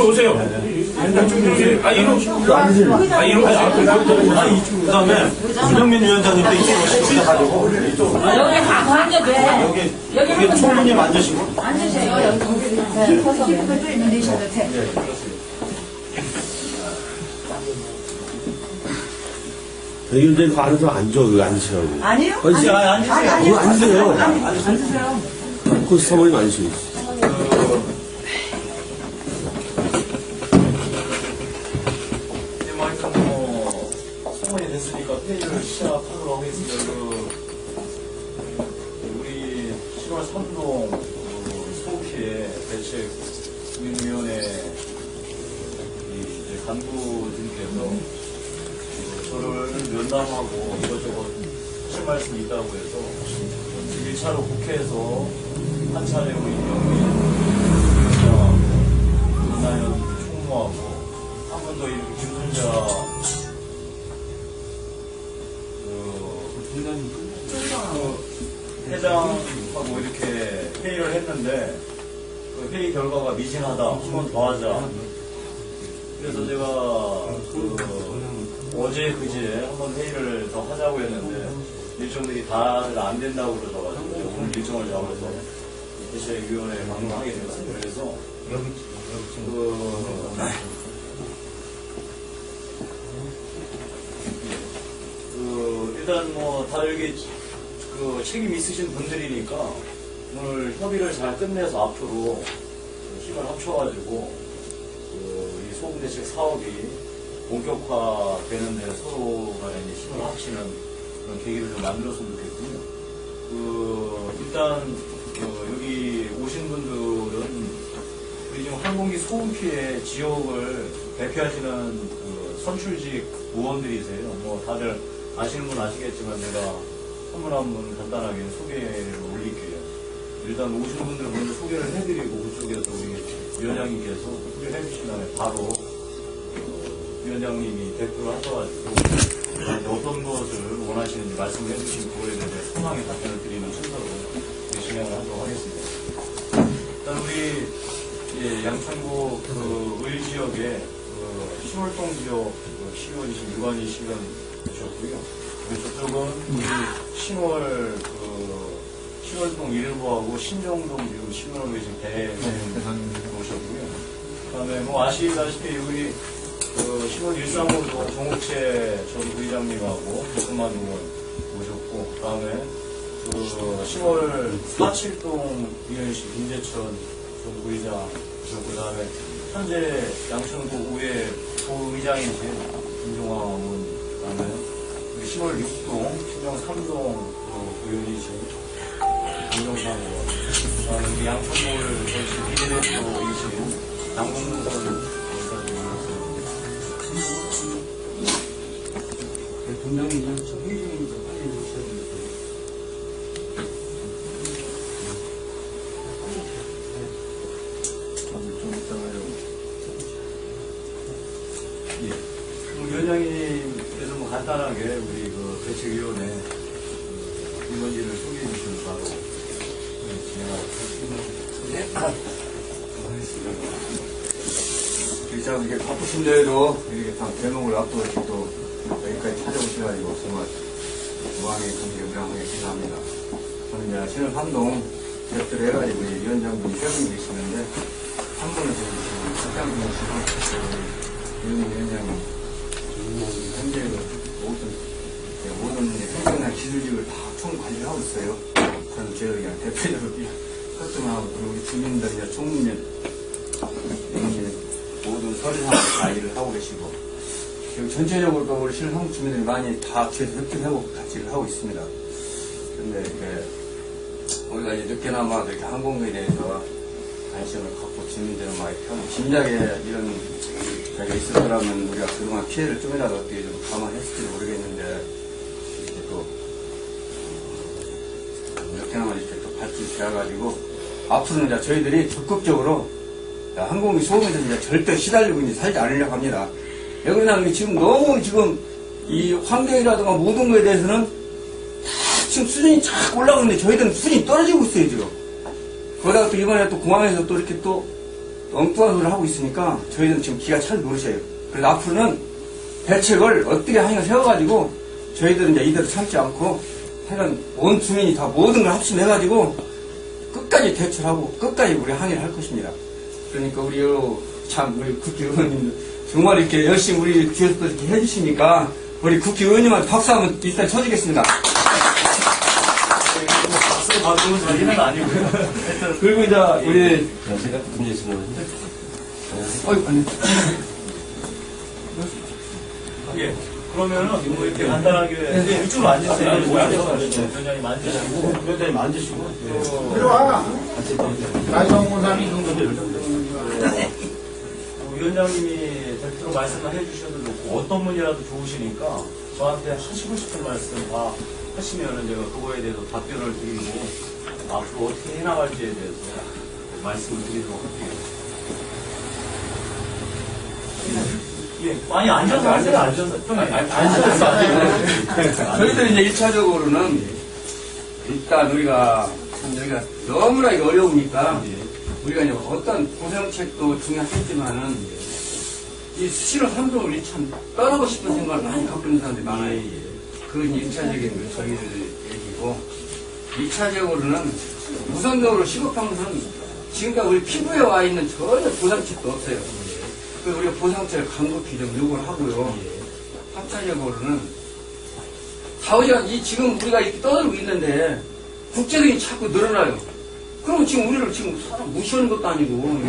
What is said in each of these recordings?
오세요. 이쪽으로 오세요. 아, 이로. 아, 이로 가시죠. 그 다음에 김영민 위원장님도 이쪽으로 오시면 가지고 여기 다 앉아도 돼. 여기 총무님 앉으시고 앉으세요. 여기. 네, 서서 내리셔도 돼. 의원님 그 안에서 앉아, 그 앉으시라고. 아니요? 앉으세요. 아니요. 그거 앉으세요. 앉으세요. 그 사모님 앉으세요. 성원이 됐으니까 회의를 시작하도록 하겠습니다. 우리 10월 3동 소피해 대책위원회 이제 간부들께서 저를 면담하고 이것저것 하실 말씀이 있다고 해서 1차로 국회에서 한 차례 우리 영민 윤나연 총무하고 한 번 더 이렇게 김순자 회장하고 이렇게 회의를 했는데 그 회의 결과가 미진하다. 한 번 더 하자. 그래서 제가 어제 그제 한번 회의를 더 하자고 했는데 일정들이 다들 안 된다고 그러셔가지고 오늘 일정을 잡아서 대책위원회에 방문하게 되었습니다. 그래서 일단 뭐 다들 이게 책임 있으신 분들이니까 오늘 협의를 잘 끝내서 앞으로 힘을 합쳐가지고 이 소금대책 사업이 본격화되는데 서로 간에 힘을 합치는 그런 계기를 좀 만들었으면 좋겠고요. 일단 여기 오신 분들은 우리 지금 항공기 소음 피해 지역을 대표하시는 선출직 의원들이세요. 뭐 다들 아시는 분 아시겠지만 제가 한 분 한 분 간단하게 소개를 올릴게요. 일단 오신 분들 먼저 소개를 해드리고 그쪽에서 우리 위원장님께서 소개를 해주신 다음에 바로 위원장님이 대표를 하셔가지고 어떤 것을 원하시는지 말씀을 해주신 그거에 대해 소망의 답변을 드리는 순서로 진행을 하도록 하겠습니다. 일단 우리 양천구 의지역에 신월동 지역 시의원이신 유관희 시의원이셨고요. 저쪽은 우리 신월동 1부하고 신정동 지금 신월로 계신 대회장님 오셨고요. 그 다음에 뭐 아시다시피 우리 신월 135도 정옥채 전 부의장님하고 백금만 의원 오셨고, 그 다음에 신월 47동 위원실 김재천 전 부의장 오셨고, 그 다음에 현재 양천구 의회 부의장이신 김종화 의원, 그 다음에 10월 6동, 신정 3동 의원이신 김정상 의원, 그 다음에 우리 양천구를 전시 비례대표이신 양궁문 의원까지 동장님은 저 행정을 좀 빨리 해주셔야 됩니다. 좀 이따가요. 예. 위원장님께서 뭐 간단하게 우리 대책위원회 임원진을 소개해 주시면 바로 진행하겠습니다. 참 이게 바쁘신데도 이렇게 참 대목을 앞두고 또 여기까지 찾아오셔가지고 정말 무한히 감사하게 생각합니다. 저는 이제 신월 3동 디렉터를 해가지고 위원장분이 3분이 계시는데 한 분은 지금 직장분이 계시고 위원장님 현재 모든 행정이나 기술직을 다 총 관리를 하고 있어요. 저는 제가 그냥 대표적으로 활동을 하고 우리 주민들이나 총무님 모든 서류상을 다 일을 하고 계시고 지금 전체적으로 또 우리 신월 한국 주민들이 많이 다 뒤에서 협조하고 같이 일을 하고 있습니다. 그런데 우리가 이제 늦게나마 이렇게 항공에 대해서 관심을 갖고 주민들은 막 진작에 이런 자리가 있을 거라면 우리가 그동안 피해를 좀이라도 어떻게 좀 감안했을지 모르겠는데 이렇게 또 늦게나마 이렇게 또 발전이 되어가지고 앞으로는 이제 저희들이 적극적으로 항공기 소음에 대해서 절대 시달리고 이제 살지 않으려고 합니다. 왜 그러냐면 지금 너무 지금 이 환경이라든가 모든 거에 대해서는 다 지금 수준이 착 올라가는데 저희들은 수준이 떨어지고 있어요, 지금. 거기다가 또 이번에 또 공항에서 또 이렇게 또 엉뚱한 소리를 하고 있으니까 저희는 지금 기가 찰 노릇이에요. 그래서 앞으로는 대책을 어떻게 하냐 세워가지고 저희들은 이제 이대로 참지 않고 하여간 온 주민이 다 모든 걸 합심해가지고 끝까지 대처하고 끝까지 우리 항의를 할 것입니다. 그러니까 우리 국회의원님들 정말 이렇게 열심히 우리 뒤에서도 이렇게 해주시니까 우리 국회의원님한테 박수 한번 일단 쳐주겠습니다. 박수 받으면 저희는 아니고요. 그리고 이제 우리 제가 문제 있는 건데. 아니. 예. 그러면은 뭐 이렇게 간단하게 이제 이쪽으로 앉으세요. 위원장님 앉으시고. 위원장님 앉으시고. 들어와. 나이동무사님 위원장님이 대표로 말씀을 해주셔도 좋고 어떤 분이라도 좋으시니까 저한테 하시고 싶은 말씀 다 하시면은 제가 그거에 대해서 답변을 드리고 앞으로 어떻게 해나갈지에 대해서 말씀을 드리도록 할게요. 예, 아니 앉아서 하세요. 앉아서 저희들이 이제 1차적으로는 일단 우리가 참 여기가 너무나 어려우니까 우리가 이제 어떤 보상책도 중요하겠지만은 이 수시로 삼동을 참 떠나고 싶은 생각을 많이 갖고 있는 사람들이 많아요. 그건 1차적인 저희들 얘기고 2차적으로는 우선적으로 시급한 지금까지 우리 피부에 와 있는 전혀 보상책도 없어요. 그래서 우리가 보상책을 강력히 좀 요구를 하고요. 3차적으로는 사회가 지금 우리가 이렇게 떠들고 있는데 국제적인 자꾸 늘어나요. 그럼 지금 우리를 지금 사람 무시하는 것도 아니고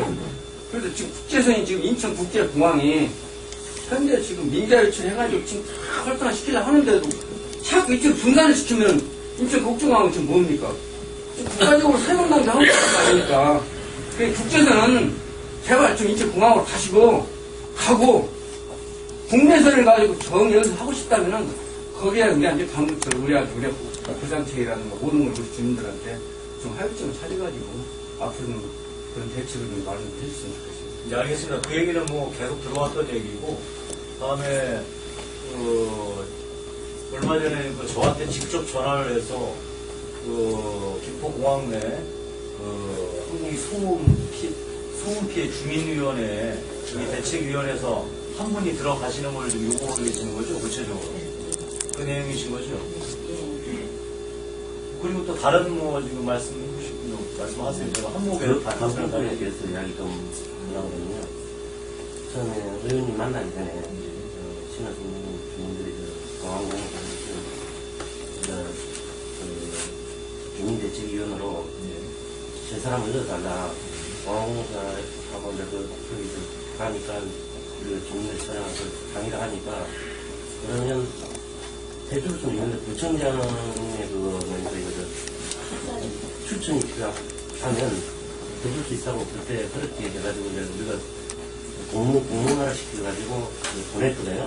그래서 지금 국제선이 지금 인천국제공항이 현재 지금 민자 유치해가지고 지금 다 활성화시키려고 하는데도 자꾸 이쪽 분산을 시키면 인천국제공항은 지금 뭡니까? 국가적으로 세명당도 하는 것도 아니니까 국제선은 제발 좀 인천공항으로 가고 국내선을 가지고 여기서 하고 싶다면은 거기에 우리한테 우리가 보상책이라는 거 모든 걸 우리 주민들한테 좀 하역점을 찾아가지고 앞으로는 그런 대책을 좀 마련해 주셨으면 좋겠습니다. 네, 알겠습니다. 그 얘기는 뭐 계속 들어왔던 얘기고 다음에 얼마 전에 저한테 직접 전화를 해서 김포공항 내 항공기 소음 피해 주민위원회 대책위원회에서 한 분이 들어가시는 걸 좀 요구하고 계시는 거죠, 구체적으로. 그 내용이신 거죠. 그리고 또 다른 지금 말씀하세요. 제가 한목에 방송국에 대해서 이야기 좀 하려고 했는데요. 처음에 의원님 만나기 전에 신화 주민들이 공항공사에서 주민대책위원으로 제 사람을 넣어달라. 공항공사하고 가니까 주민들 찾아가서 강의를 하니까 그러면 대표로 좀 있는데 부청장의 추천이 필요하면 해줄 수 있다고 그때 그렇게 해가지고 이제 우리가 공문화를 시켜가지고 보냈거든요.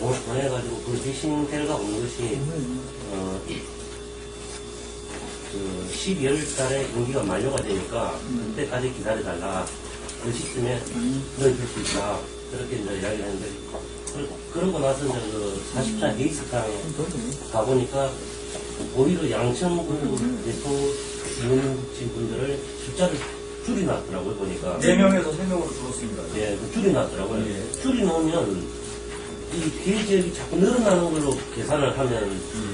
보내가지고 그 대신 결과 오는 것이 12월 달에 임기가 만료가 되니까 그때까지 기다려달라. 그 시점에 넣어줄 수 있다. 그렇게 이제 이야기를 했는데 그러고 나서 이제 40차 데이스탕 가보니까 오히려 양천구 대표 주민진 분들을 숫자를 줄여놨더라고요, 보니까. 4명에서 3명으로 줄었습니다. 예, 줄여놨더라고요. 줄여놓으면 이 피해 지역이 자꾸 늘어나는 걸로 계산을 하면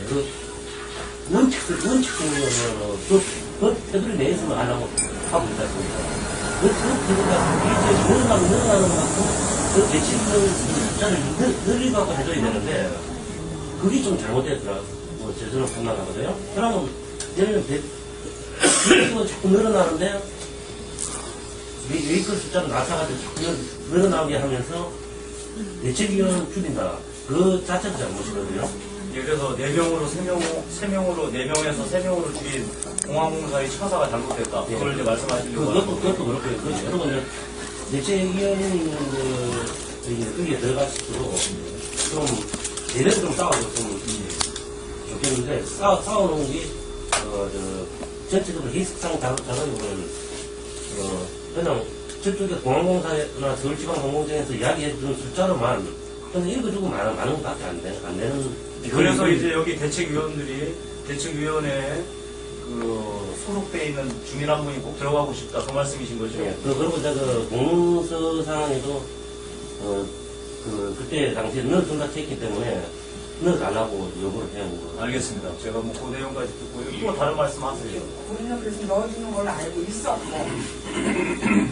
그 원칙적으로 그 테두리 내에서만 안 하고 하고 있다 보니까. 그 테두리가 피해 지역이 늘어나는 만큼 그 대책을 숫자를 늘리고 해줘야 되는데 그게 좀 잘못됐더라고요. 제 저는 판단하거든요. 그러면 예를 들면 대책은 자꾸 늘어나는데 웨이클 숫자를 낮춰가지고 자꾸 늘어나게 하면서 대책위원을 줄인다. 그 자체가 잘못이거든요. 예, 그래서 4명으로 3명으로 4명에서 3명으로 줄인 공항공사의 처사가 잘못됐다. 그걸 이제 말씀하시려고 그것도 그렇고요. 그리고 이제 대책위원회는 여기에 들어갈수록 좀 제대로 좀 싸워줬으면 좋겠는데 싸워놓은 게 전체적으로 해석상 작업은 그냥 저쪽에 공항공사나 서울지방공공청에서 이야기해주는 숫자로만 그냥 읽어주고 많은 것밖에 안 되는. 그래서 이제 여기 대책위원들이 대책위원회에 소속돼 있는 주민 한 분이 꼭 들어가고 싶다 그 말씀이신 거죠? 예, 그리고 그 공문서상에도 그때 당시에 넣어준다 했기 때문에 넣어 안 하고 요구를 해야 하는 거예요. 알겠습니다. 제가 뭐 그 내용까지 듣고 또 다른 말씀하세요. 우리는 그래서 넣어주는 걸로 알고 있었고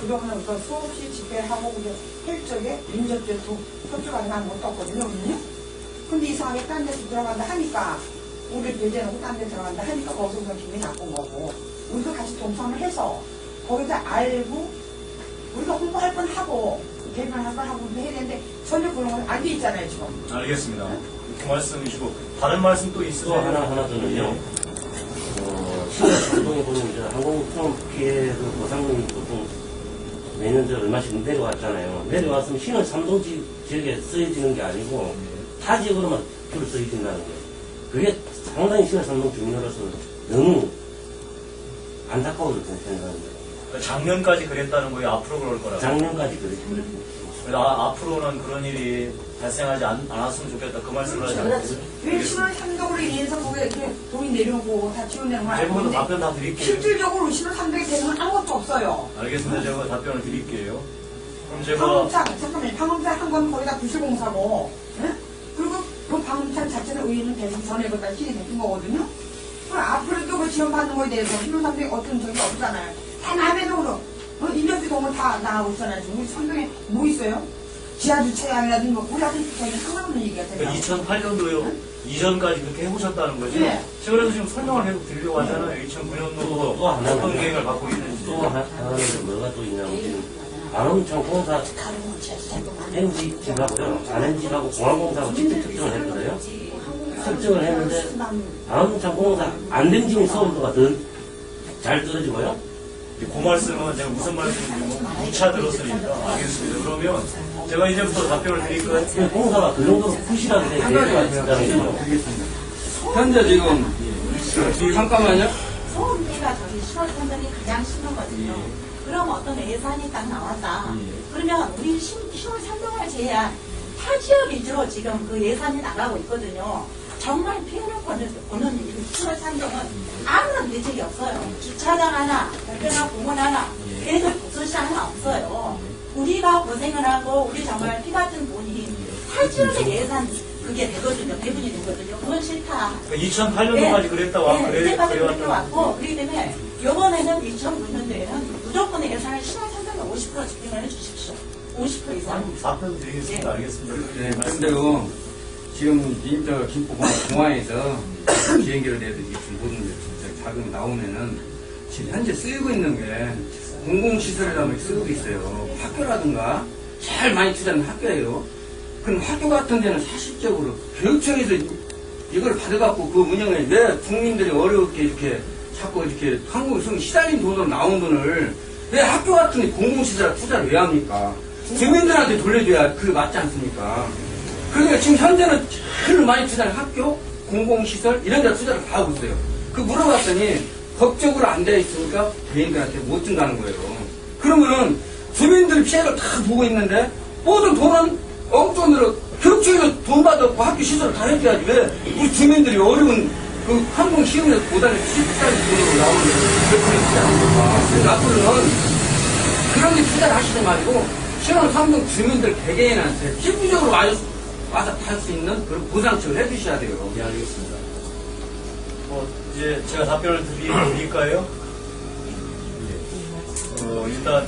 그동안 그 수없이 집회하고 그게 혈적에 민족제 협조가 난 것도 없거든요. 우리는. 근데 이상하게 딴 데서 들어간다 하니까 우리 배제놓고 딴 데 들어간다 하니까 거기서 우선 기분이 나쁜 거고 우리도 같이 동참을 해서 거기다 알고 우리가 홍보할 건 하고 개편할 건 하고 해야 되는데 전혀 그런 건 안 돼 있잖아요 지금. 알겠습니다. 그 말씀이시고 다른 말씀 또 또 있으세요? 하나 더는요. 시내 활동에 보면 이제 항공통 피해 그 보상금이 보통 매년 얼마씩 내려왔잖아요. 내려왔으면 신월 3동 지역에 쓰여지는 게 아니고 타 지역으로만 주로 쓰여진다는 거예요. 그게 상당히 신월 3동 주민으로서 너무 안타까워서 생각하는 거예요. 작년까지 그랬다는 거예요. 앞으로 그럴 거라고. 작년까지 그랬죠. 앞으로는 그런 일이 발생하지 않았으면 좋겠다. 그 말씀을 하지 않았어요? 왜 10월 3독으로 인해서 거기에 이렇게 돈이 내려오고 다 지원되는 건 제가 알겠는데 답변 다 드릴게요. 실질적으로 10월 3독이 되는 건 아무것도 없어요. 알겠습니다. 제가 답변을 드릴게요. 그럼 제가 방음창, 잠깐만요. 방음창 한 건 거의 다 부실공사고, 예? 그리고 그 방음창 자체는 의회는 되기 전에 그다 신이 됐던 거거든요. 그럼 앞으로도 그 지원받는 거에 대해서 10월 3독이 어떤 적이 없잖아요. 다 남의 돈으로, 인력비 돈을 다 나가고 있잖아요. 지금 우리 3독에 뭐 있어요? 지하주차장이라든지 뭐, 우리한테 전혀 상관없는 얘기 같아요. 2008년도요. 이전까지 그렇게 해보셨다는 거죠? 네. 제가 그래서 지금 설명을 계속 드리려고 하잖아요. 2009년도부터 또 하나는 어떤 계획을 갖고 있는지. 또 하나는 뭐가 또 있냐면 지금 방음창 공사 NG하고요, 안NG하고 공항공사하고 직접 측정을 했거든요. 측정을 했는데 방음창 공사 안 된 지금 서울도가 더 잘 떨어지고요. 그 말씀은 제가 무슨 말씀인지 무차 들었으니까 알겠습니다. 그러면 제가 이제부터 답변을 드릴 거예요. 지금 공사가 그 정도로 부실하게 계획을 했다는 거예요. 현재 지금 잠깐만요. 소음기가 저기 10월 3일이 가장 심한 거든요. 그럼 어떤 예산이 딱 나왔다. 그러면 우리 10월 3일을 제외한 타 지역 위주로 지금 그 예산이 나가고 있거든요. 정말 피해를 보는 10월 3일은 아무런 대책이 없어요. 주차장 하나, 별변화 공원 하나, 애들 복수시 하나 없어요. 우리가 고생을 하고 우리 정말 피 같은 돈이 타 지역의 예산 그게 되거든요. 배분이 되거든요. 그건 싫다. 2008년도까지 그랬다고 그때까지 그렇게 왔고, 그렇기 때문에 이번에는 2009년도에는 무조건 예산을 10월 3일에 50% 집행을 해주십시오. 50% 이상. 답변 드리겠습니다. 알겠습니다. 네, 그런데요, 지금 인터 김포공항에서 비행기를 내듯이 지금 모든 게 진짜 자금이 나오면은 지금 현재 쓰이고 있는 게 공공시설이라는 게 쓰고 있어요. 학교라든가 제일 많이 투자하는 학교예요. 그럼 학교 같은 데는 사실적으로 교육청에서 이걸 받아갖고 그 운영에 왜 국민들이 어렵게 이렇게 자꾸 이렇게 한국에서 시달린 돈으로 나온 돈을 왜 학교 같은 데 공공시설에 투자를 왜 합니까? 주민들한테 돌려줘야 그게 맞지 않습니까? 그러니까 지금 현재는 글 많이 투자하는 학교, 공공시설 이런 데 투자를 다 하고 있어요. 그 물어봤더니 법적으로 안 되어 있으니까 개인들한테 못 준다는 거예요. 그러면은 주민들 피해를 다 보고 있는데 모든 돈은 엉뚱으로 교육청에서 돈 받았고 학교 시설을 다 해줘야지 왜 우리 주민들이 어려운 그 항공 시험에서 보다는 10짜리 돈으로 나오는 그렇게 투자합니다. 그래서 앞으로는 그런 데 투자를 하시지 말고 신혼 3동 주민들 개개인한테 피부적으로 와서 탈 수 있는 그런 보상책을 해주셔야 돼요. 네, 알겠습니다. 이제 제가 답변을 드릴까요? 일단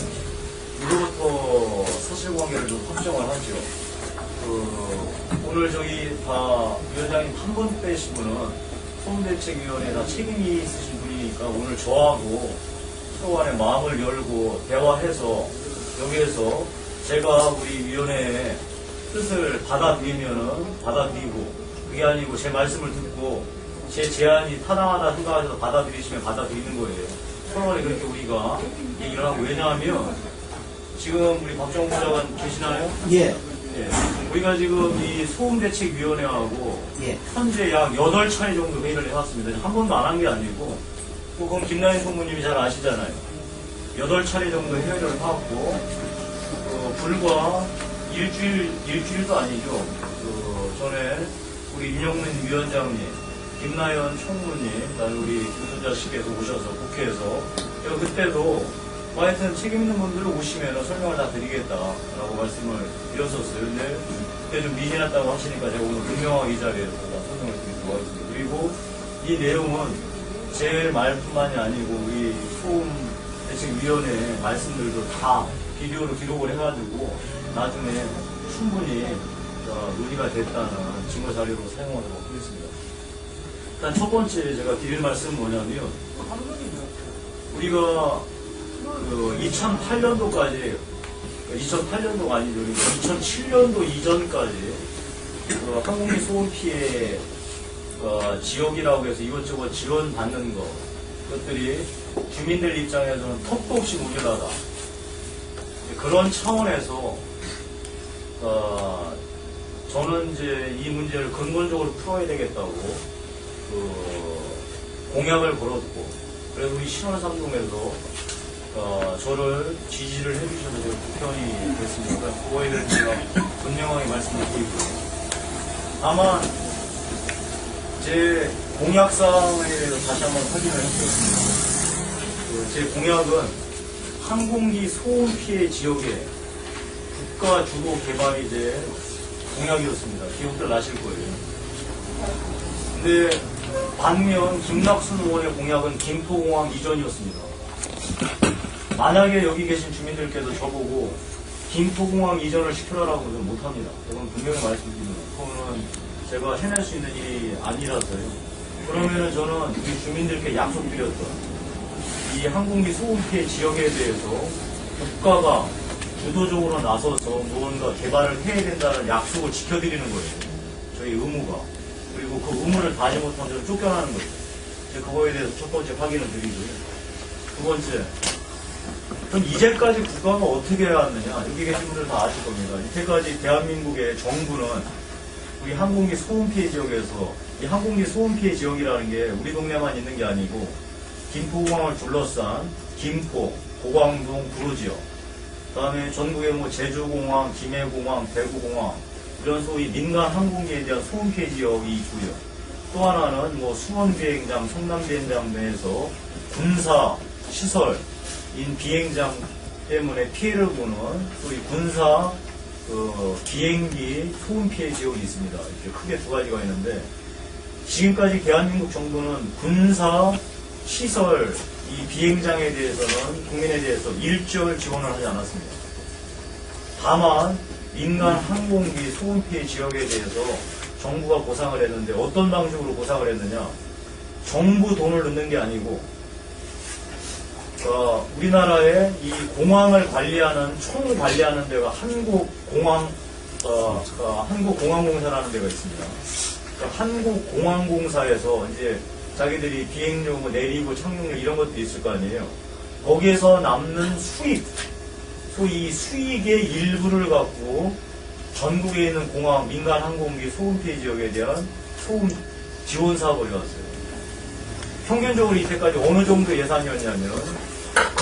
이거부터 사실관계를 좀 확정을 하죠. 오늘 저희 다 위원장님 한 분 빼신 분은 소음대책위원회에 다 책임이 있으신 분이니까 오늘 저하고 서로 간에 마음을 열고 대화해서 여기에서 제가 우리 위원회에 뜻을 받아들이고 그게 아니고 제 말씀을 듣고 제 제안이 타당하다 생각해서 받아들이시면 받아들이는 거예요. 서로 간에 그렇게 우리가 얘기를 하고 왜냐하면 지금 우리 박정훈 부장관 계시나요? 예. 예. 우리가 지금 이 소음대책위원회하고 예. 현재 약 8차례 정도 회의를 해왔습니다. 한 번도 안 한 게 아니고 그건 김나인 총무님이 잘 아시잖아요. 8차례 정도 회의를 해왔고 불과 일주일도 아니죠. 전에 우리 윤영민 위원장님 김나연 총무님, 그다음에 우리 김순자 씨께서 오셔서 국회에서 제가 그때도 뭐 하여튼 책임 있는 분들 오시면 설명을 다 드리겠다라고 말씀을 드렸었어요. 근데 그때 좀 미진했다고 하시니까 제가 오늘 분명하게 이 자리에서 다 설명을 드리도록 하겠습니다. 그리고 이 내용은 제 말뿐만이 아니고 우리 소음대책위원회 말씀들도 다 비디오로 기록을 해가지고 나중에 충분히 논의가 됐다는 증거 자료로 사용하도록 하겠습니다. 일단 첫 번째 제가 드릴 말씀은 뭐냐면 우리가 2008년도까지 2008년도가 아니죠. 2007년도 이전까지 항공기 소음 피해 지역이라고 해서 이것저것 지원받는 그것들이 주민들 입장에서는 턱도 없이 무결하다. 그런 차원에서 저는 이제 이 문제를 근본적으로 풀어야 되겠다고 공약을 걸었고, 그래서 우리 신월삼동에서 저를 지지를 해주셔서 제가 국회의원이 됐습니다. 그러니까 그거에 대해서 제가 분명하게 말씀을 드리고요. 다만 제 공약사항에 대해서 다시 한번 확인을 해보겠습니다. 제 공약은 항공기 소음 피해 지역에 국가 주도 개발이 될 공약이었습니다. 기억들 나실 거예요. 근데 반면 김낙순 의원의 공약은 김포공항 이전이었습니다. 만약에 여기 계신 주민들께서 저보고 김포공항 이전을 시켜라라고 저는 못합니다. 이건 분명히 말씀드립니다. 그거는 제가 해낼 수 있는 일이 아니라서요. 그러면은 저는 우리 주민들께 약속드렸던 이 항공기 소음 피해 지역에 대해서 국가가 주도적으로 나서서 무언가 개발을 해야 된다는 약속을 지켜드리는 거예요. 저희 의무가. 그리고 그 의무를 다하지 못하면 저는 쫓겨나는 거예요. 그거에 대해서 첫 번째 확인을 드리고요. 두 번째, 그럼 이제까지 국가가 어떻게 해왔느냐? 여기 계신 분들 다 아실 겁니다. 이때까지 대한민국의 정부는 우리 항공기 소음 피해 지역에서, 이 항공기 소음 피해 지역이라는 게 우리 동네만 있는 게 아니고 김포공항을 둘러싼 김포, 고광동, 구로 지역, 그 다음에 전국의 뭐 제주공항, 김해공항, 대구공항, 이런 소위 민간 항공기에 대한 소음 피해 지역이 있고요. 또 하나는 뭐 수원비행장, 성남비행장 내에서 군사 시설인 비행장 때문에 피해를 보는 소위 군사 비행기 소음 피해 지역이 있습니다. 이렇게 크게 두 가지가 있는데, 지금까지 대한민국 정부는 군사 시설 이 비행장에 대해서는 국민에 대해서 일절 지원을 하지 않았습니다. 다만 민간 항공기 소음 피해 지역에 대해서 정부가 보상을 했는데, 어떤 방식으로 보상을 했느냐? 정부 돈을 넣는 게 아니고 우리나라의 이 공항을 관리하는 총 관리하는 데가 한국공항공사라는 데가 있습니다. 한국공항공사에서 이제 자기들이 비행료, 뭐 내리고 착륙료 이런 것도 있을 거 아니에요. 거기에서 남는 수익, 소위 수익의 일부를 갖고 전국에 있는 공항, 민간 항공기 소음 피해 지역에 대한 소음 지원 사업을 해왔어요. 평균적으로 이때까지 어느 정도 예산이었냐면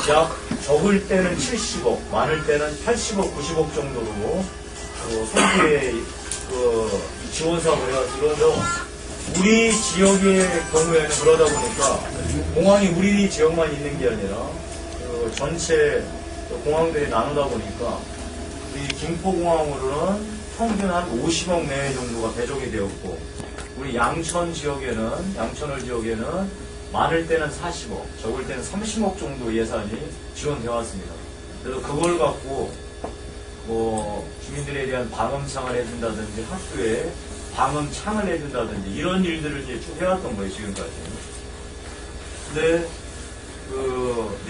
약 적을 때는 70억, 많을 때는 80억, 90억 정도로 소음 피해 지원 사업을 해왔어요. 그래서 우리 지역의 경우에는 그러다 보니까 공항이 우리 지역만 있는 게 아니라 전체 공항들이 나누다 보니까 우리 김포공항으로는 평균 한 50억 내 정도가 배정이 되었고, 우리 양천 지역에는 많을 때는 40억, 적을 때는 30억 정도 예산이 지원되어 왔습니다. 그래서 그걸 갖고 뭐 주민들에 대한 방음창을 해준다든지 학교에 방음창을 해준다든지 이런 일들을 이제 쭉 해왔던 거예요, 지금까지. 근데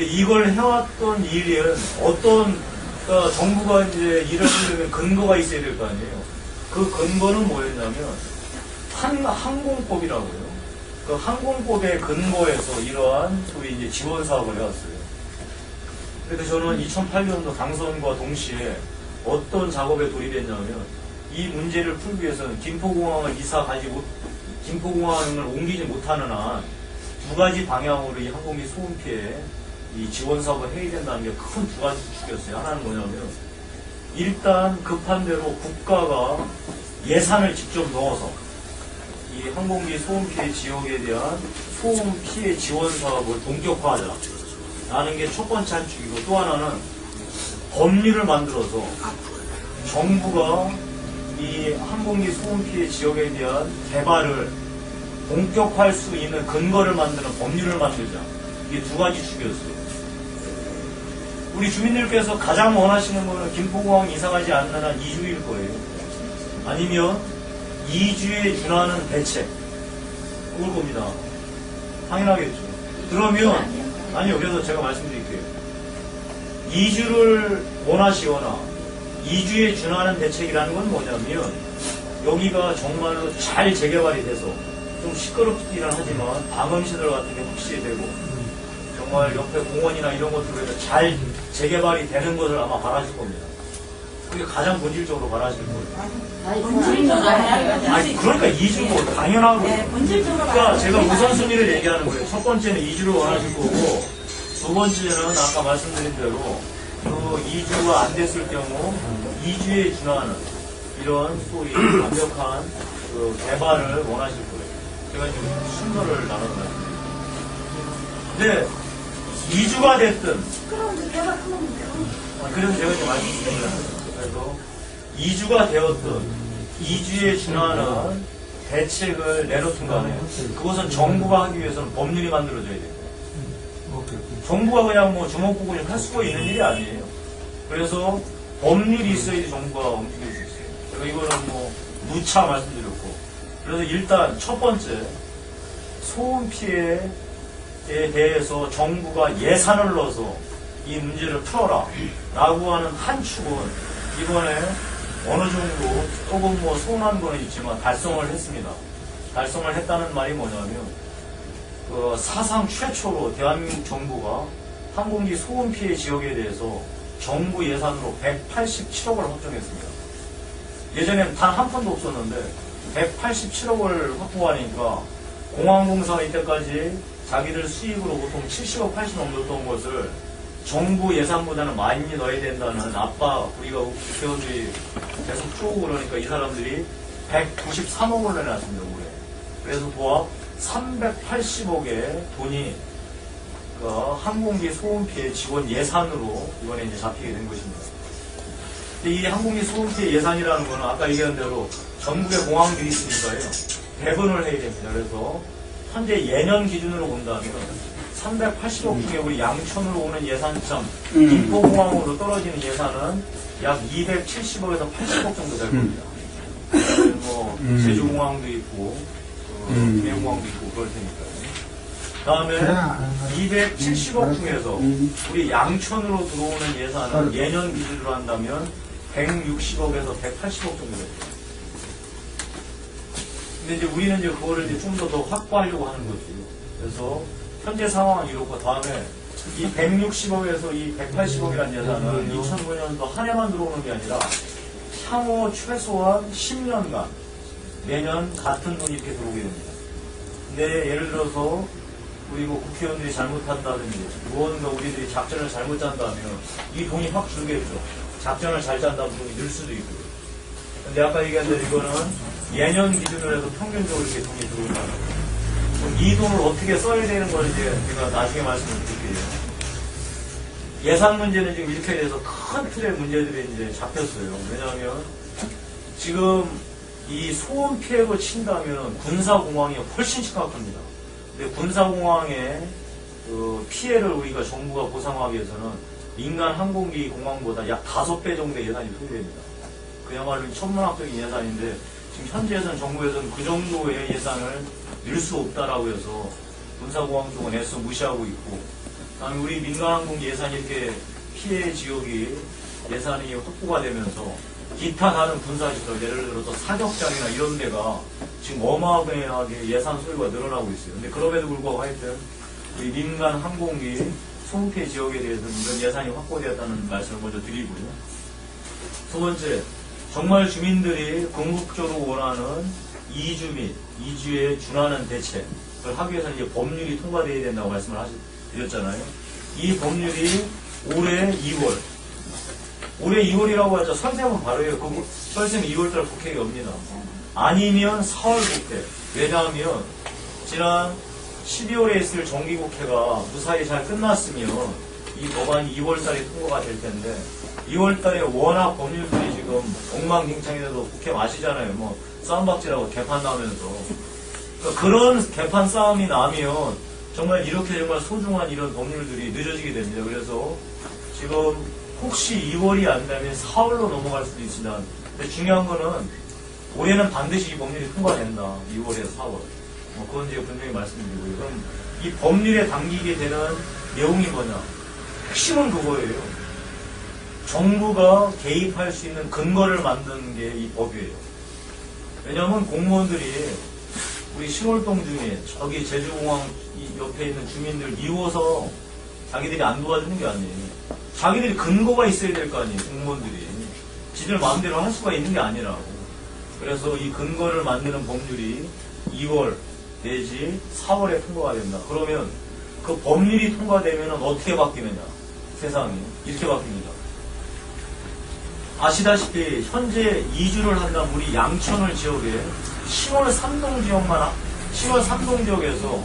이걸 해왔던 일은 그러니까 정부가 이제 일을 하려면 근거가 있어야 될 거 아니에요. 그 근거는 뭐였냐면 항공법이라고요. 그 항공법의 근거에서 이러한 소위 이제 지원 사업을 해왔어요. 그래서 저는 2008년도 당선과 동시에 어떤 작업에 돌입했냐면, 이 문제를 풀기 위해서는 김포공항을 김포공항을 옮기지 못하는 한 두 가지 방향으로 이 항공기 소음 피해 이 지원 사업을 해야 된다는 게 큰 두 가지 축이었어요. 하나는 뭐냐면, 일단 급한 대로 국가가 예산을 직접 넣어서 이 항공기 소음 피해 지역에 대한 소음 피해 지원 사업을 본격화하자. 라는 게 첫 번째 한 축이고, 또 하나는 법률을 만들어서 정부가 이 항공기 소음 피해 지역에 대한 개발을 본격화할 수 있는 근거를 만드는 법률을 만들자. 이게 두 가지 축이었어요. 우리 주민들께서 가장 원하시는 거는 김포공항 이상하지 않는 한 2주일 거예요. 아니면 2주에 준하는 대책. 그걸 겁니다. 당연하겠죠. 그러면, 아니요, 그래서 제가 말씀드릴게요. 2주를 원하시거나 2주에 준하는 대책이라는 건 뭐냐면, 여기가 정말로 잘 재개발이 돼서 좀 시끄럽기는 하지만 방음시설 같은 게 확실히 되고, 정말 옆에 공원이나 이런 것들로 해서 잘 재개발이 되는 것을 아마 바라실 겁니다. 그게 가장 본질적으로 바라실 거예요. 본질적으로 아니, 그러니까 2주고 당연하고. 네, 본질적으로 그러니까 제가 우선순위를 얘기하는 거예요. 첫 번째는 2주를 원하실 거고, 두 번째는 아까 말씀드린 대로 그 2주가 안 됐을 경우 2주에 준하는 이런 소위 완벽한 그 개발을 원하실 거예요. 제가 지금 순서를 나눠서 말씀드립니다. 근데 2주가 됐든, 그래서 제가 지금 말씀드립니다. 그래서 2주가 되었든 2주에 준하는 대책을 내놓든 간에 그것은 정부가 하기 위해서는 법률이 만들어져야 돼요. 정부가 그냥 뭐 주먹구구를 할 수가 있는 일이 아니에요. 그래서 법률이 있어야지 정부가 움직일 수 있어요. 제가 이거는 뭐 누차 말씀드렸고, 그래서 일단 첫 번째 소음 피해에 대해서 정부가 예산을 넣어서 이 문제를 풀어라 라고 하는 한 축은 이번에 어느 정도 조금 뭐 서운한 거는 있지만 달성을 했습니다. 달성을 했다는 말이 뭐냐면, 그 사상 최초로 대한민국 정부가 항공기 소음 피해 지역에 대해서 정부 예산으로 187억을 확정했습니다. 예전에는 단 한 푼도 없었는데 187억을 확보하니까 공항공사가 이때까지 자기들 수익으로 보통 70억, 80억 넘었던 것을 정부 예산보다는 많이 넣어야 된다는 압박, 우리가 국회의원들이 계속 쪼고 그러니까 이 사람들이 193억을 내놨습니다, 올해. 그래서 도합 380억의 돈이 그 항공기 소음 피해 지원 예산으로 이번에 이제 잡히게 된 것입니다. 근데 이 항공기 소음 피해 예산이라는 거는 아까 얘기한 대로 전국의 공항들이 있으니까요. 배분을 해야 됩니다. 그래서 현재 예년 기준으로 본다면 380억 중에 우리 양천으로 오는 예산점, 김포공항으로 떨어지는 예산은 약 270억에서 80억 정도 될 겁니다. 뭐 제주공항도 있고 김해공항도 있고 그럴 테니까요. 다음에 270억 중에서 우리 양천으로 들어오는 예산은 예년 기준으로 한다면 160억에서 180억 정도 됩니다. 근데 이제 우리는 이제 그거를 이제 좀 더 확보하려고 하는 거지. 그래서 현재 상황은 이렇고, 다음에 이 160억에서 이 180억이라는 예산은 2009년도 한 해만 들어오는 게 아니라 향후 최소한 10년간 매년 같은 돈이 이렇게 들어오게 됩니다. 근데 예를 들어서 우리 뭐 국회의원들이 잘못한다든지 무언가 우리들이 작전을 잘못 짠다면 이 돈이 확 줄겠죠. 작전을 잘 짠다면 돈이 늘 수도 있고. 근데 아까 얘기한 대로 이거는 예년 기준으로 해서 평균적으로 이렇게 돈이 들어온다. 그럼 이 돈을 어떻게 써야 되는 걸 이제 제가 나중에 말씀을 드릴게요. 예산 문제는 지금 이렇게 돼서 큰 틀의 문제들이 이제 잡혔어요. 왜냐하면 지금 이 소음 피해로 친다면 군사공항이 훨씬 심각합니다. 근데 군사공항의 그 피해를 우리가 정부가 보상하기 위해서는 민간 항공기 공항보다 약 5배 정도의 예산이 소요됩니다. 그야말로 천문학적인 예산인데 지금 현재에서는 정부에서는 그 정도의 예산을 늘 수 없다라고 해서 군사공항 쪽은 애써 무시하고 있고, 그다음에 우리 민간항공기 예산이 이렇게 피해 지역이 예산이 확보가 되면서 기타 다른 군사시설, 예를 들어서 사격장이나 이런 데가 지금 어마어마하게 예산 소요가 늘어나고 있어요. 근데 그럼에도 불구하고 하여튼 우리 민간 항공기 소음 피해 지역에 대해서는 이런 예산이 확보되었다는 말씀을 먼저 드리고요. 두 번째, 정말 주민들이 궁극적으로 원하는 2주 및 2주에 준하는 대책을 하기 위해서는 이제 법률이 통과되어야 된다고 말씀을 드렸잖아요. 이 법률이 올해 2월. 올해 2월이라고 하죠. 설명은 바로 해요. 설명 2월달 국회에 옵니다. 아니면 4월 국회. 왜냐하면 지난 12월에 있을 정기국회가 무사히 잘 끝났으면 이 법안이 2월달에 통과가 될 텐데 2월달에 워낙 법률들이 지금 엉망진창이라도 국회 마시잖아요. 뭐 싸움박질하고 개판 나면서 그러니까 그런 개판 싸움이 나면 정말 이렇게 정말 소중한 이런 법률들이 늦어지게 됩니다. 그래서 지금 혹시 2월이 안 되면 4월로 넘어갈 수도 있습니다. 근데 중요한 거는 올해는 반드시 이 법률이 통과된다. 2월에서 4월. 그건 제가 분명히 말씀드리고요. 그럼 이 법률에 담기게 되는 내용이 뭐냐? 핵심은 그거예요. 정부가 개입할 수 있는 근거를 만드는 게 이 법이에요. 왜냐하면 공무원들이 우리 신월동 중에 저기 제주공항 옆에 있는 주민들 미워서 자기들이 안 도와주는 게 아니에요. 자기들이 근거가 있어야 될 거 아니에요. 공무원들이. 지들 마음대로 할 수가 있는 게 아니라고. 그래서 이 근거를 만드는 법률이 2월 내지 4월에 통과가 된다. 그러면 그 법률이 통과되면 어떻게 바뀌느냐. 세상이. 이렇게 바뀝니다. 아시다시피 현재 이주를 한다면 우리 양천을 지역에 10월 3동 지역만 10월 3동 지역에서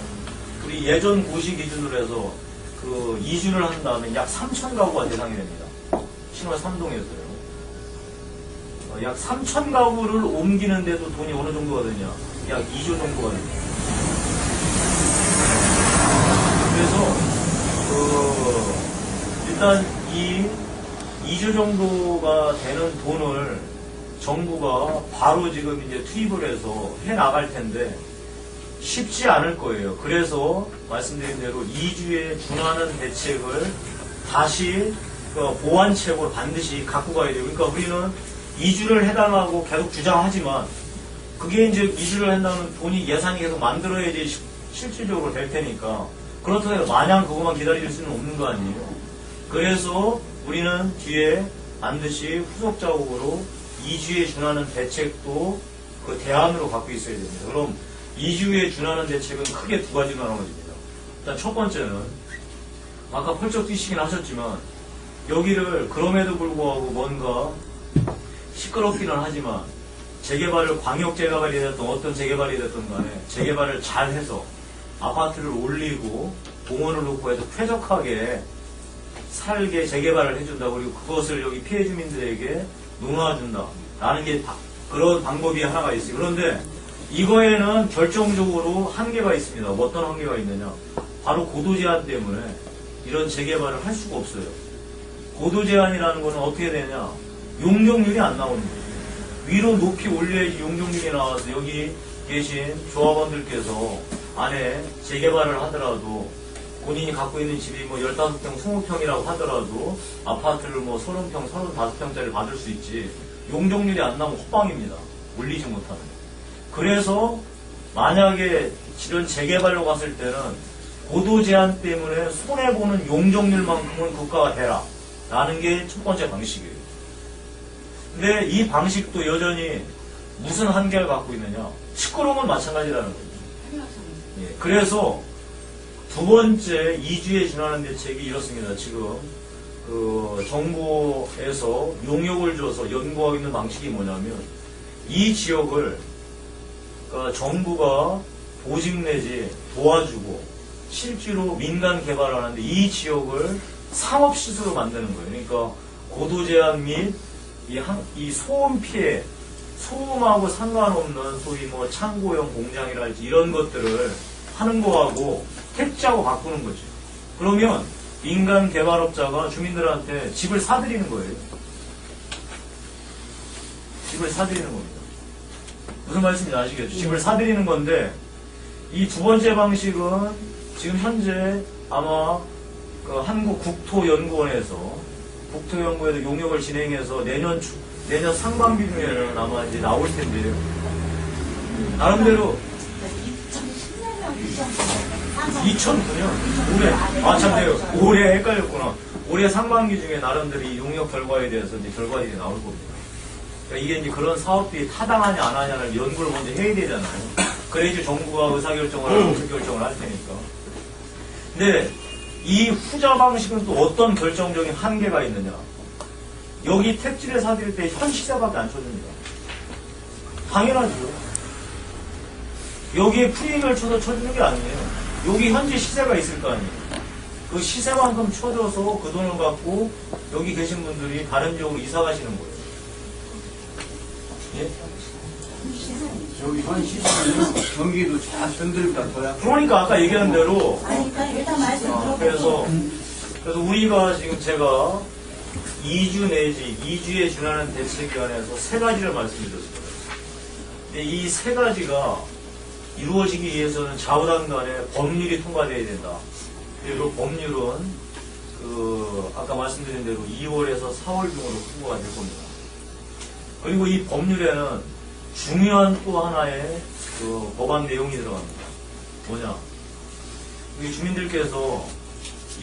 우리 예전 고시 기준으로 해서 그 이주를 한다면 약 3천 가구가 대상이 됩니다. 10월 3동에서요. 약 3천 가구를 옮기는데도 돈이 어느 정도가 되냐? 약 2조 정도가 됩니다. 그래서 일단 이 2조 정도가 되는 돈을 정부가 바로 지금 이제 투입을 해서 해 나갈 텐데 쉽지 않을 거예요. 그래서 말씀드린 대로 2주에 준하는 대책을 다시 보완책으로 반드시 갖고 가야 돼요. 그러니까 우리는 2주를 해달라고 계속 주장하지만 그게 이제 2주를 한다면 돈이 예산이 계속 만들어야지 실질적으로 될 테니까 그렇다고 해서 마냥 그것만 기다릴 수는 없는 거 아니에요. 그래서 우리는 뒤에 반드시 후속 작업으로 2주에 준하는 대책도 그 대안으로 갖고 있어야 됩니다. 그럼 2주에 준하는 대책은 크게 두 가지로 나눠집니다. 일단 첫 번째는 아까 펄쩍 뛰시긴 하셨지만 여기를 그럼에도 불구하고 뭔가 시끄럽기는 하지만 재개발을 광역재개발이 됐든 어떤 재개발이 됐든 간에 재개발을 잘 해서 아파트를 올리고 공원을 놓고 해서 쾌적하게 살게 재개발을 해준다. 그리고 그것을 여기 피해 주민들에게 놓아준다. 라는 게 그런 방법이 하나가 있어요. 그런데 이거에는 결정적으로 한계가 있습니다. 어떤 한계가 있느냐. 바로 고도 제한 때문에 이런 재개발을 할 수가 없어요. 고도 제한이라는 거는 어떻게 되냐. 용적률이 안 나오는 거예요. 위로 높이 올려야지 용적률이 나와서 여기 계신 조합원들께서 안에 재개발을 하더라도 본인이 갖고 있는 집이 뭐 15평, 20평이라고 하더라도 아파트를 뭐 30평, 35평짜리 받을 수 있지 용적률이 안 나오면 헛방입니다. 올리지 못하는. 그래서 만약에 이런 재개발로 갔을 때는 고도 제한 때문에 손해보는 용적률만큼은 국가가 대라. 라는 게 첫 번째 방식이에요. 근데 이 방식도 여전히 무슨 한계를 갖고 있느냐. 시끄러운 건 마찬가지라는 거죠. 예, 그래서 두 번째 2주에 준하는 대책이 이렇습니다. 지금 정부에서 용역을 줘서 연구하고 있는 방식이 뭐냐면 이 지역을 정부가 보직 내지 도와주고 실제로 민간 개발하는데 이 지역을 상업시설로 만드는 거예요. 그러니까 고도 제한 및 이 소음 피해, 소음하고 상관없는 소위 뭐 창고형 공장이랄지 이런 것들을 하는 거하고 택지하고 바꾸는 거죠. 그러면 민간 개발업자가 주민들한테 집을 사드리는 거예요. 집을 사드리는 겁니다. 무슨 말씀인지 아시겠죠? 집을 사드리는 건데 이 두 번째 방식은 지금 현재 아마 그 한국국토연구원에서 국토연구에도 용역을 진행해서 내년 상반기 중에는 아마 이제 나올 텐데요. 나름대로 2009년 올해 참네요. 올해 헷갈렸구나. 올해 상반기 중에 나름대로 이 용역 결과에 대해서 이제 결과들이 나올 겁니다. 그러니까 이게 이제 그런 사업들이 타당하냐 안 하냐를 연구를 먼저 해야 되잖아요. 그래야지 정부가 의사결정을 하고 결정을 할 테니까. 근데 이 후자 방식은 또 어떤 결정적인 한계가 있느냐. 여기 택지를 사드릴 때 현시세밖에 안 쳐줍니다. 당연하죠. 여기에 프레임을 쳐주는 게 아니에요. 여기 현재 시세가 있을 거 아니에요. 그 시세만큼 쳐줘서 그 돈을 갖고 여기 계신 분들이 다른 지역으로 이사 가시는 거예요. 예? 여기 현 시스템은 경기도 잘 흔들다 더야. 그러니까 아까 얘기한 대로 아니, 그러니까 일단 말씀 들어보고. 그래서 우리가 지금 제가 2주 내지 2주에 준하는 대책위원회에서 3가지를 말씀드렸습니다. 근데 이 3가지가 이루어지기 위해서는 좌우당 간에 법률이 통과돼야 된다. 그리고 법률은 아까 말씀드린 대로 2월에서 4월 중으로 통과가 될 겁니다. 그리고 이 법률에는 중요한 또 하나의 법안 내용이 들어갑니다. 뭐냐? 우리 주민들께서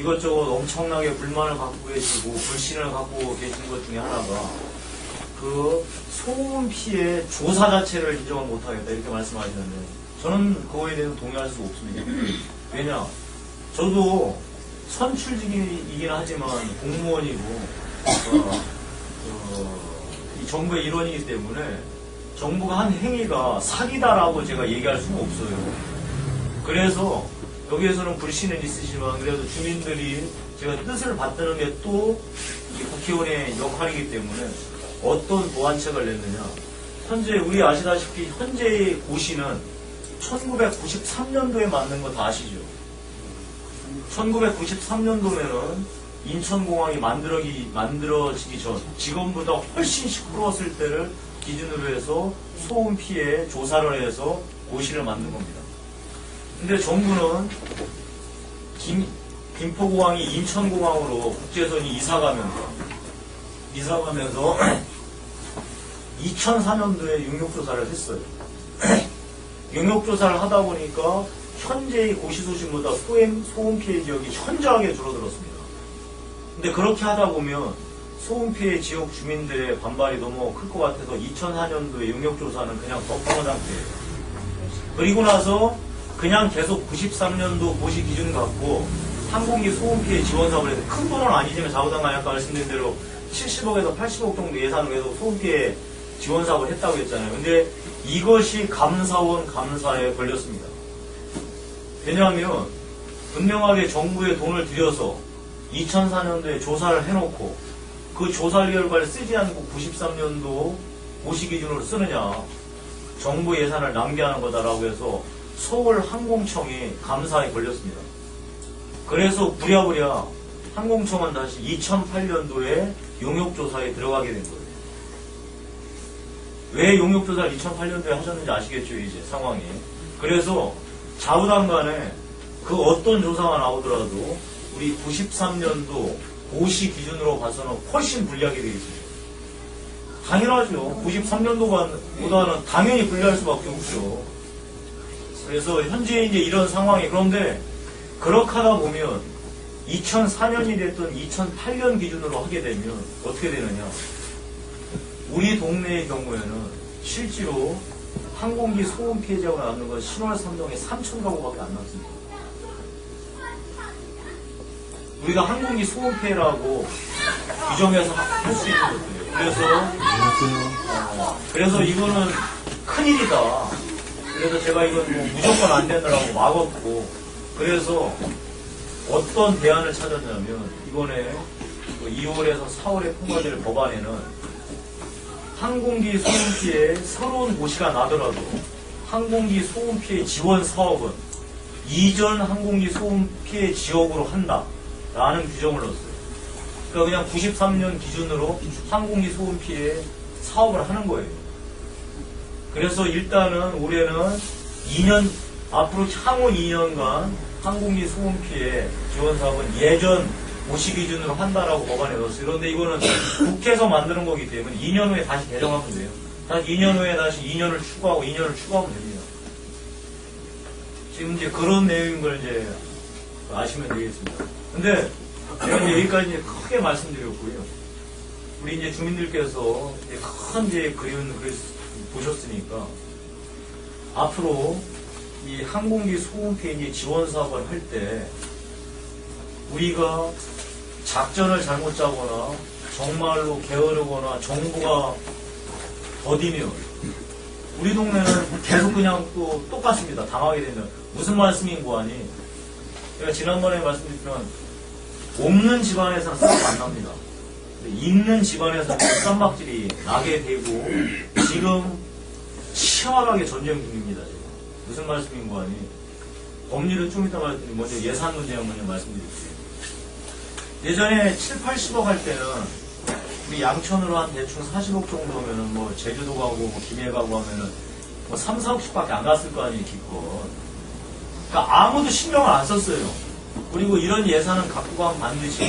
이것저것 엄청나게 불만을 갖고 계시고 불신을 갖고 계신 것 중에 하나가 소음 피해 조사 자체를 인정을 못하겠다 이렇게 말씀하시는데 저는 그거에 대해서 동의할 수가 없습니다. 왜냐? 저도 선출직이긴 하지만 공무원이고 이 정부의 일원이기 때문에 정부가 한 행위가 사기다라고 제가 얘기할 수가 없어요. 그래서 여기에서는 불신은 있으시지만 그래도 주민들이 제가 뜻을 받드는 게 또 국회의원의 역할이기 때문에 어떤 보완책을 냈느냐. 현재 우리 아시다시피 현재의 고시는 1993년도에 만든 거 다 아시죠? 1993년도에는 인천공항이 만들어지기 전 지금보다 훨씬 시끄러웠을 때를 기준으로 해서 소음 피해 조사를 해서 고시를 만든 겁니다. 근데 정부는 김포공항이 인천공항으로 국제선이 이사가면서 2004년도에 용역조사를 했어요. 용역조사를 하다 보니까 현재의 고시소식보다 소음 피해 지역이 현저하게 줄어들었습니다. 근데 그렇게 하다 보면 소음 피해 지역 주민들의 반발이 너무 클 것 같아서 2004년도에 용역조사는 그냥 덮어놓은 상태예요. 그리고 나서 그냥 계속 93년도 고시 기준 갖고 항공기 소음 피해 지원 사업을 해서 큰 돈은 아니지만 좌우당 아까 말씀드린 대로 70억에서 80억 정도 예산으로 해서 소음 피해 지원 사업을 했다고 했잖아요. 근데 이것이 감사원 감사에 걸렸습니다. 왜냐하면 분명하게 정부에 돈을 들여서 2004년도에 조사를 해놓고 그 조사 결과를 쓰지 않고 93년도 고시 기준으로 쓰느냐 정부 예산을 낭비하는 거다라고 해서 서울항공청이 감사에 걸렸습니다. 그래서 부랴부랴 항공청은 다시 2008년도에 용역조사에 들어가게 된 거예요. 왜 용역조사를 2008년도에 하셨는지 아시겠죠, 이제 상황이. 그래서 좌우당 간에 그 어떤 조사가 나오더라도 우리 93년도 고시 기준으로 봐서는 훨씬 불리하게 되어 있습니다. 당연하죠. 93년도보다는 당연히 불리할 수밖에 없죠. 그래서 현재 이제 이런 상황이 그런데 그렇게 하다 보면 2004년이 됐던 2008년 기준으로 하게 되면 어떻게 되느냐. 우리 동네의 경우에는 실제로 항공기 소음 피해자가 남는 건 신월 삼동에 3,000가구밖에 안 남습니다. 우리가 항공기 소음 피해라고 규정해서 할 수 있는 것들이에요. 그래서 이거는 큰일이다. 그래서 제가 이건 뭐 무조건 안 된다라고 막았고, 그래서 어떤 대안을 찾았냐면 이번에 2월에서 4월에 통과될 법안에는 항공기 소음 피해 새로운 고시가 나더라도 항공기 소음 피해 지원 사업은 이전 항공기 소음 피해 지역으로 한다라는 규정을 넣었어요. 그러니까 그냥 93년 기준으로 항공기 소음 피해 사업을 하는 거예요. 그래서 일단은 올해는 2년 앞으로 향후 2년간 항공기 소음 피해 지원 사업은 예전 고시 기준으로 한다라고 법안에 넣었어요. 그런데 이거는 국회에서 만드는 거기 때문에 2년 후에 다시 개정하면 돼요. 다시 2년 후에 다시 2년을 추가하고 2년을 추가하면 됩니다. 지금 이제 그런 내용인 걸 이제 아시면 되겠습니다. 근데 제가 이제 여기까지 이제 크게 말씀드렸고요. 우리 이제 주민들께서 이제 큰 이제 그림을 보셨으니까 앞으로 이 항공기 소음 피해 이제 지원 사업을 할 때 우리가 작전을 잘못 짜거나 정말로 게으르거나 정부가 더디면 우리 동네는 계속 그냥 또 똑같습니다. 당하게 되면. 무슨 말씀인고 하니, 제가 지난번에 말씀드렸지만, 없는 집안에서는 싸움 안 납니다. 있는 집안에서는 쌈박질이 나게 되고, 지금 치열하게 전쟁 중입니다. 지금. 무슨 말씀인고 하니, 법률은 좀 이따 말씀드리면, 먼저 예산 문제 한번 말씀드릴게요. 예전에 7, 80억 할 때는, 우리 양천으로 한 대충 40억 정도면은 뭐 제주도 가고 뭐 김해 가고 하면은 뭐 3, 4억씩밖에 안 갔을 거 아니에요, 기껏. 그러니까 아무도 신경을 안 썼어요. 그리고 이런 예산은 갖고 가면 반드시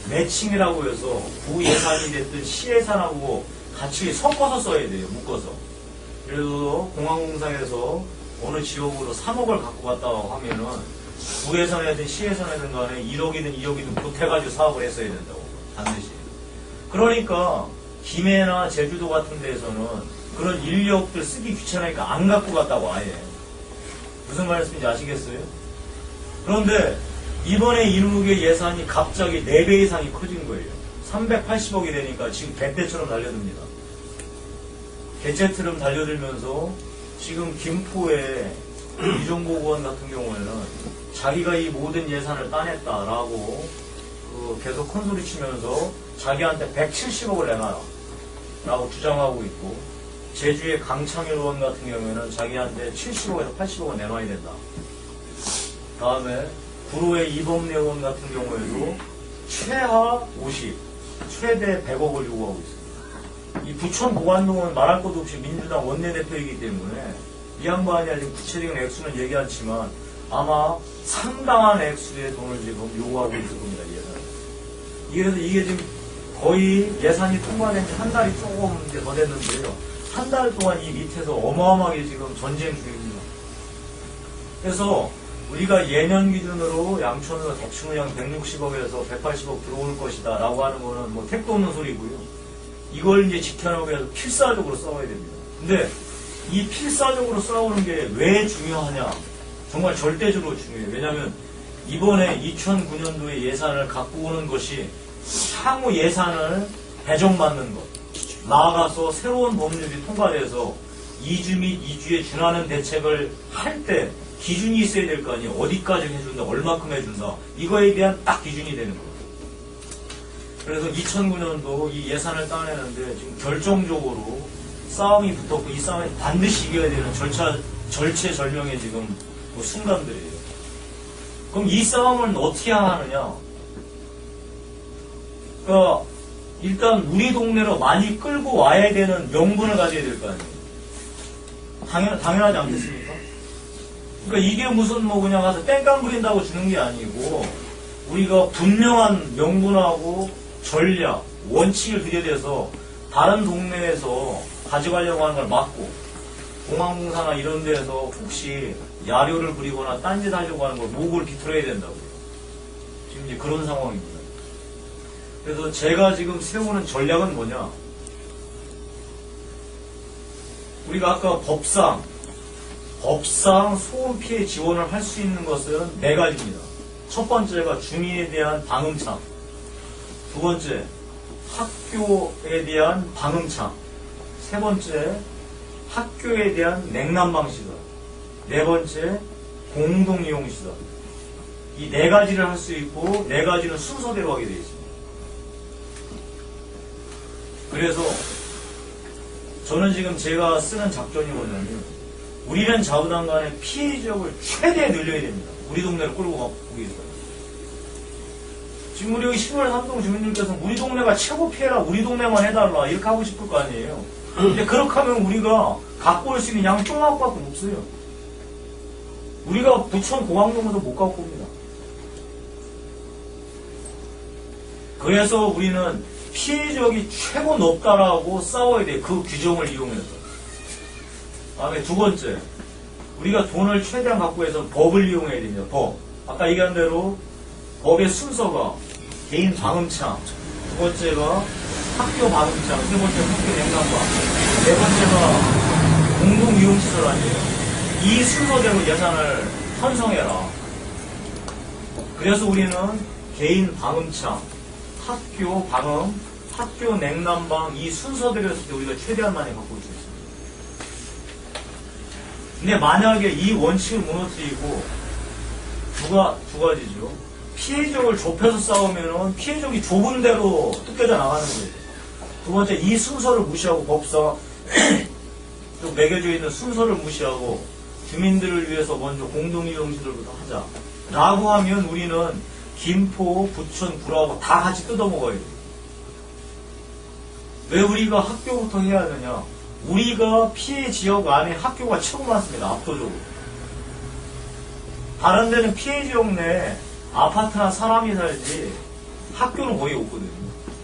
매칭이라고 해서 구 예산이 됐든 시 예산하고 같이 섞어서 써야 돼요, 묶어서. 그래서 공항공사에서 어느 지역으로 3억을 갖고 갔다고 하면은 구 예산이든 시 예산이든 간에 1억이든 2억이든 보태가지고 사업을 했어야 된다고, 반드시. 그러니까 김해나 제주도 같은 데에서는 그런 인력들 쓰기 귀찮으니까 안 갖고 갔다고 아예. 무슨 말씀인지 아시겠어요? 그런데 이번에 인후계 예산이 갑자기 4배 이상이 커진 거예요. 380억이 되니까 지금 개떼처럼 달려듭니다. 개체처럼 달려들면서 지금 김포의 이종복 의원 같은 경우에는 자기가 이 모든 예산을 따냈다라고 계속 큰소리 치면서 자기한테 170억을 내놔라 라고 주장하고 있고, 제주의 강창일 의원 같은 경우에는 자기한테 70억에서 80억을 내놔야 된다. 다음에 구로의 이범래 의원 같은 경우에도 최하 50, 최대 100억을 요구하고 있습니다. 이 부천 보관동은 말할 것도 없이 민주당 원내대표이기 때문에 이 양반이 아직 구체적인 액수는 얘기 않지만 아마 상당한 액수의 돈을 지금 요구하고 있을 겁니다, 예산. 그래서 이게 지금 거의 예산이 통과된 지 한 달이 조금 이제 더 됐는데요. 한 달 동안 이 밑에서 어마어마하게 지금 전쟁 중입니다. 그래서 우리가 예년 기준으로 양천으로 대충 그냥 160억에서 180억 들어올 것이다 라고 하는 거는 뭐 택도 없는 소리고요. 이걸 이제 지켜나가기 위해서 필사적으로 싸워야 됩니다. 근데 이 필사적으로 싸우는 게 왜 중요하냐? 정말 절대적으로 중요해요. 왜냐하면 이번에 2009년도에 예산을 갖고 오는 것이 향후 예산을 배정받는 것, 나아가서 새로운 법률이 통과돼서 이주 및 이주에 준하는 대책을 할 때 기준이 있어야 될 거 아니에요. 어디까지 해준다, 얼마큼 해준다, 이거에 대한 딱 기준이 되는 거예요. 그래서 2009년도 이 예산을 따내는데 지금 결정적으로 싸움이 붙었고, 이 싸움에 반드시 이겨야 되는 절체절명의 지금 순간들이에요. 그럼 이 싸움을 어떻게 하느냐? 그러니까 일단 우리 동네로 많이 끌고 와야 되는 명분을 가져야 될 거 아니에요. 당연하지 않겠습니까? 그러니까 이게 무슨 뭐 그냥 가서 땡깡 부린다고 주는 게 아니고, 우리가 분명한 명분하고 전략, 원칙을 들여대서 다른 동네에서 가져가려고 하는 걸 막고, 공항공사나 이런 데에서 혹시 야료를 부리거나 딴짓 하려고 하는 걸 목을 비틀어야 된다고요. 지금 이제 그런 상황입니다. 그래서 제가 지금 세우는 전략은 뭐냐? 우리가 아까 법상 소음 피해 지원을 할 수 있는 것은 4가지입니다. 첫 번째가 주민에 대한 방음창, 두 번째 학교에 대한 방음창, 세 번째 학교에 대한 냉난방시설, 네 번째 공동이용시설. 이 4가지를 할 수 있고 4가지는 순서대로 하게 되어 있습니다. 그래서 저는 지금 제가 쓰는 작전이 뭐냐면, 우리는 좌우당 간의 피해 지역을 최대에 늘려야 됩니다. 우리 동네를 끌고 가기 위해서. 지금 우리 여기 10월 3동 주민들께서 우리 동네가 최고 피해라, 우리 동네만 해달라, 이렇게 하고 싶을 거 아니에요. 근데 그렇게 하면 우리가 갖고 올 수 있는 양이 조금밖에 없어요. 우리가 부천 공항동에서 못 갖고 옵니다. 그래서 우리는 피해 지역이 최고 높다라고 싸워야 돼. 그 규정을 이용해서. 다음에 두 번째, 우리가 돈을 최대한 갖고 해서 법을 이용해야 됩니다. 법. 아까 얘기한 대로 법의 순서가 개인 방음창, 두 번째가 학교 방음창, 세 번째가 학교 냉난방, 네 번째가 공동이용시설 아니에요. 이 순서대로 예산을 편성해라. 그래서 우리는 개인 방음창, 학교 방음, 학교 냉난방, 이 순서대로 했을 때 우리가 최대한 많이 갖고 올 수 있습니다. 근데 만약에 이 원칙을 무너뜨리고 두 가지죠. 피해족을 좁혀서 싸우면은 피해족이 좁은 대로 뜯겨져 나가는 거예요. 두 번째, 이 순서를 무시하고 법상 또 매겨져 있는 순서를 무시하고 주민들을 위해서 먼저 공동이용시설부터 하자. 라고 하면 우리는 김포, 부천, 구라하고 다 같이 뜯어먹어야 돼요. 왜 우리가 학교부터 해야 되냐? 우리가 피해 지역 안에 학교가 최고 많습니다. 압도적으로. 다른 데는 피해 지역 내 아파트나 사람이 살지 학교는 거의 없거든요.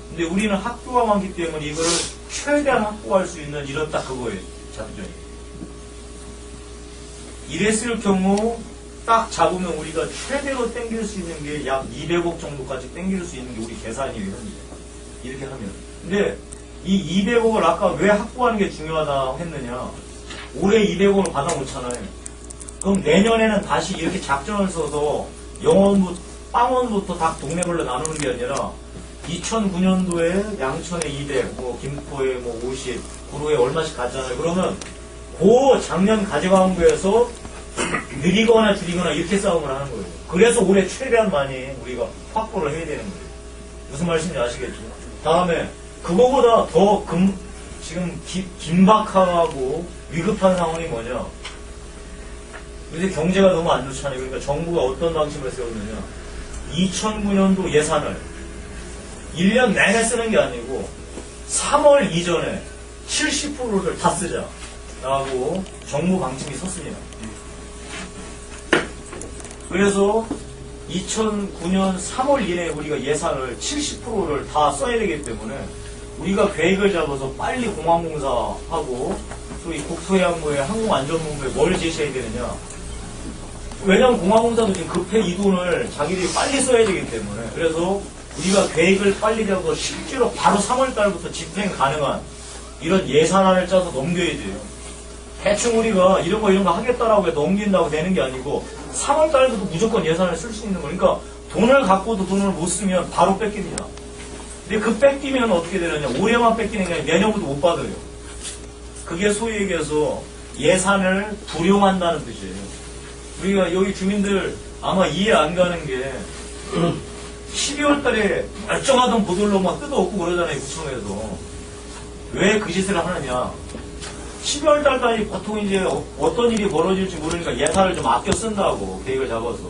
근데 우리는 학교가 많기 때문에 이거를 최대한 확보할 수 있는 이런 딱 그거예요. 작전이. 이랬을 경우 딱 잡으면 우리가 최대로 땡길 수 있는 게 약 200억 정도까지 땡길 수 있는 게 우리 계산이에요. 이렇게 하면. 근데 이 200억을 아까 왜 확보하는 게 중요하다 했느냐. 올해 200억을 받아놓잖아요. 그럼 내년에는 다시 이렇게 작전을 써서 빵원부터 다 동네별로 나누는 게 아니라 2009년도에 양천에 200, 김포에 50, 구로에 얼마씩 갔잖아요. 그러면 그 작년 가져간 거에서 느리거나 줄이거나 이렇게 싸움을 하는 거예요. 그래서 올해 최대한 많이 우리가 확보를 해야 되는 거예요. 무슨 말씀인지 아시겠죠? 다음에 그거보다 더 지금 긴박하고 위급한 상황이 뭐냐? 요새 경제가 너무 안 좋잖아요. 그러니까 정부가 어떤 방침을 세웠느냐? 2009년도 예산을 1년 내내 쓰는 게 아니고 3월 이전에 70%를 다 쓰자 라고 정부 방침이 섰습니다. 그래서 2009년 3월 이내에 우리가 예산을 70%를 다 써야 되기 때문에 우리가 계획을 잡아서 빨리 공항공사하고 또 이 국토해양부에 항공안전본부에 뭘 제시해야 되느냐. 왜냐하면 공항공사도 지금 급해 이 돈을 자기들이 빨리 써야 되기 때문에. 그래서 우리가 계획을 빨리 잡아서 실제로 바로 3월달부터 집행 가능한 이런 예산안을 짜서 넘겨야 돼요. 대충 우리가 이런 거 하겠다라고 해서 넘긴다고 되는 게 아니고 3월달부터 무조건 예산을 쓸 수 있는 거니까 돈을 갖고도 돈을 못 쓰면 바로 뺏깁니다. 근데 그 뺏기면 어떻게 되느냐. 올해만 뺏기는 게 아니라 내년부터 못 받아요. 그게 소위 얘기해서 예산을 불용한다는 뜻이에요. 우리가 여기 주민들 아마 이해 안 가는 게 12월 달에 멀쩡하던 보들로 막 뜯어엎고 그러잖아요. 구청에서. 왜 그 짓을 하느냐. 12월 달까지 보통 이제 어떤 일이 벌어질지 모르니까 예산을 좀 아껴 쓴다고 계획을 잡아서.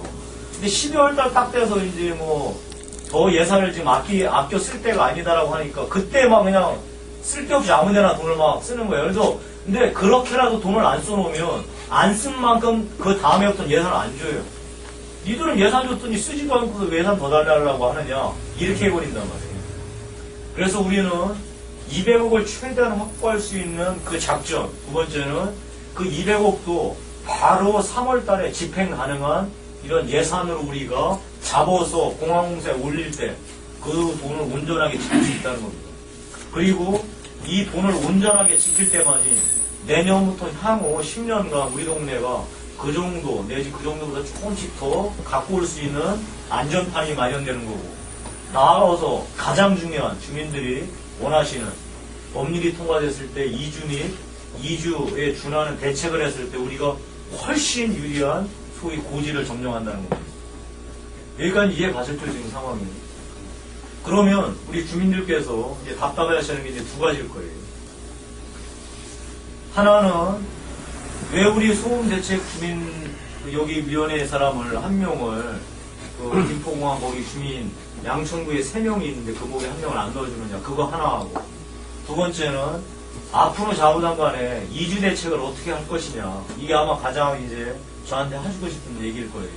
근데 12월 달 딱 돼서 이제 더 예산을 지금 아껴 쓸 때가 아니다라고 하니까 그때 막 그냥 쓸데없이 아무 데나 돈을 막 쓰는 거예요. 그래서 근데 그렇게라도 돈을 안 써놓으면 안 쓴 만큼 그 다음에부터는 예산을 안 줘요. 니들은 예산 줬더니 쓰지도 않고서 예산 더 달라고 하느냐. 이렇게 해버린단 말이에요. 그래서 우리는 200억을 최대한 확보할 수 있는 그 작전. 두 번째는 그 200억도 바로 3월 달에 집행 가능한 이런 예산으로 우리가 잡아서 공항공사에 올릴 때 그 돈을 온전하게 지킬 수 있다는 겁니다. 그리고 이 돈을 온전하게 지킬 때만이 내년부터 향후 10년간 우리 동네가 그 정도 내지 그 정도보다 조금씩 더 갖고 올 수 있는 안전판이 마련되는 거고, 나아가서 가장 중요한 주민들이 원하시는 법률이 통과됐을 때 2주 및 2주에 준하는 대책을 했을 때 우리가 훨씬 유리한 소위 고지를 점령한다는 겁니다. 여기까지 이해 가셨죠, 지금 상황이? 그러면 우리 주민들께서 이제 답답해 하시는 게 이제 두 가지일 거예요. 하나는 왜 우리 소음대책 주민 여기 위원회 사람을 한 명을 김포공항 거기 주민 양천구에 3명이 있는데 그 목에 한 명을 안 넣어주느냐, 그거 하나 하고, 두 번째는 앞으로 좌우당간에 2주 대책을 어떻게 할 것이냐, 이게 아마 가장 이제 저한테 하시고 싶은 얘기일 거예요.